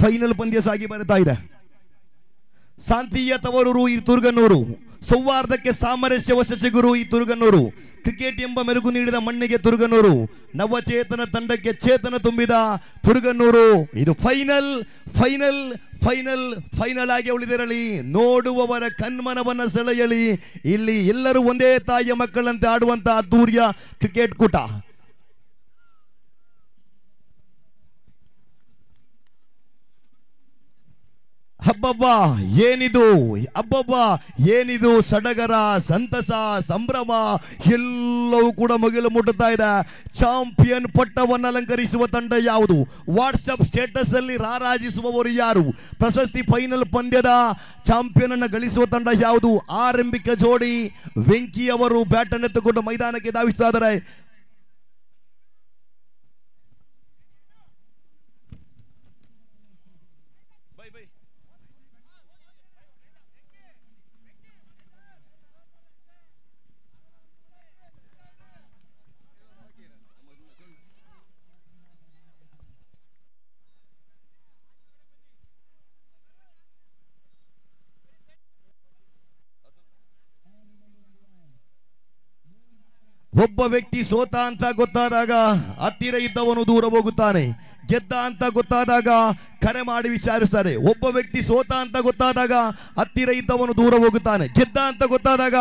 Final ಪಂದ್ಯ ಸಾಗಿ ಬರ್ತಾ ಇದೆ. ಶಾಂತಿಯ ತವರೂರು ಈ ತುರ್ಗನ್ನೂರು, ಸೌಹಾರ್ದಕ್ಕೆ ಸಾಮರಸ್ಯ ವಸಚಿಗುರು ಈ ತುರ್ಗನ್ನೂರು, ಕ್ರಿಕೆಟ್ ಎಂಬ ಮೆರುಗು ನೀಡಿದ ಮಣ್ಣಿಗೆ ತುರ್ಗನ್ನೂರು, ನವಚೇತನ ತಂಡಕ್ಕೆ ಚೇತನ ತುಂಬಿದ ತುರ್ಗನ್ನೂರು. ಇದು ಫೈನಲ್ ಫೈನಲ್ ಫೈನಲ್ ಫೈನಲ್ ಆಗಿ ಉಳಿದಿರಲಿ, ನೋಡುವವರ ಕಣ್ಮನವನ್ನ ಸೆಳೆಯಲಿ. ಇಲ್ಲಿ ಎಲ್ಲರೂ ಒಂದೇ ತಾಯಿಯ ಮಕ್ಕಳಂತೆ ಆಡುವಂತಹ ಅದ್ದೂರಿಯ ಕ್ರಿಕೆಟ್ ಕೂಟ. ಹಬ್ಬಬ್ಬ ಏನಿದು, ಹಬ್ಬಬ್ಬ ಏನಿದು, ಸಡಗರ, ಸಂತಸ, ಸಂಭ್ರಮ ಎಲ್ಲವೂ ಕೂಡ ಮುಗಿಲು ಮುಟ್ಟುತ್ತಾ ಇದೆ. ಚಾಂಪಿಯನ್ ಪಟ್ಟವನ್ನು ಅಲಂಕರಿಸುವ ತಂಡ ಯಾವುದು? ವಾಟ್ಸಪ್ ಸ್ಟೇಟಸ್ ಅಲ್ಲಿ ರಾರಾಜಿಸುವವರು ಯಾರು? ಪ್ರಶಸ್ತಿ ಫೈನಲ್ ಪಂದ್ಯದ ಚಾಂಪಿಯನ್ ಅನ್ನು ಗಳಿಸುವ ತಂಡ ಯಾವುದು? ಆರಂಭಿಕ ಜೋಡಿ ವೆಂಕಿ ಅವರು ಬ್ಯಾಟ್ ಅನ್ನು ಎತ್ತುಕೊಂಡು ಮೈದಾನಕ್ಕೆ ಧಾವಿಸ್ತಾ ಇದ್ದಾರೆ. ಒಬ್ಬ ವ್ಯಕ್ತಿ ಸೋತ ಅಂತ ಗೊತ್ತಾದಾಗ ಹತ್ತಿರ ಇದ್ದವನು ದೂರ ಹೋಗುತ್ತಾನೆ, ಗೆದ್ದ ಅಂತ ಗೊತ್ತಾದಾಗ ಕರೆ ಮಾಡಿ ವಿಚಾರಿಸ್ತಾರೆ. ಒಬ್ಬ ವ್ಯಕ್ತಿ ಸೋತ ಅಂತ ಗೊತ್ತಾದಾಗ ಹತ್ತಿರ ಇದ್ದವನು ದೂರ ಹೋಗುತ್ತಾನೆ, ಗೆದ್ದ ಅಂತ ಗೊತ್ತಾದಾಗ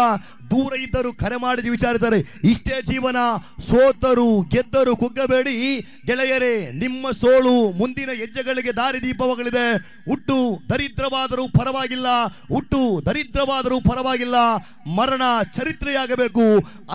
ದೂರ ಇದ್ದರು ಕರೆ ಮಾಡಿ ವಿಚಾರಿಸ್ತಾರೆ. ಇಷ್ಟೇ ಜೀವನ. ಸೋತರು ಗೆದ್ದರು ಕುಗ್ಗಬೇಡಿ ಗೆಳೆಯರೇ, ನಿಮ್ಮ ಸೋಲು ಮುಂದಿನ ಹೆಜ್ಜೆಗಳಿಗೆ ದಾರಿದೀಪವಾಗಲಿದೆ. ಹುಟ್ಟು ದರಿದ್ರವಾದರೂ ಪರವಾಗಿಲ್ಲ, ಹುಟ್ಟು ದರಿದ್ರವಾದರೂ ಪರವಾಗಿಲ್ಲ, ಮರಣ ಚರಿತ್ರೆಯಾಗಬೇಕು.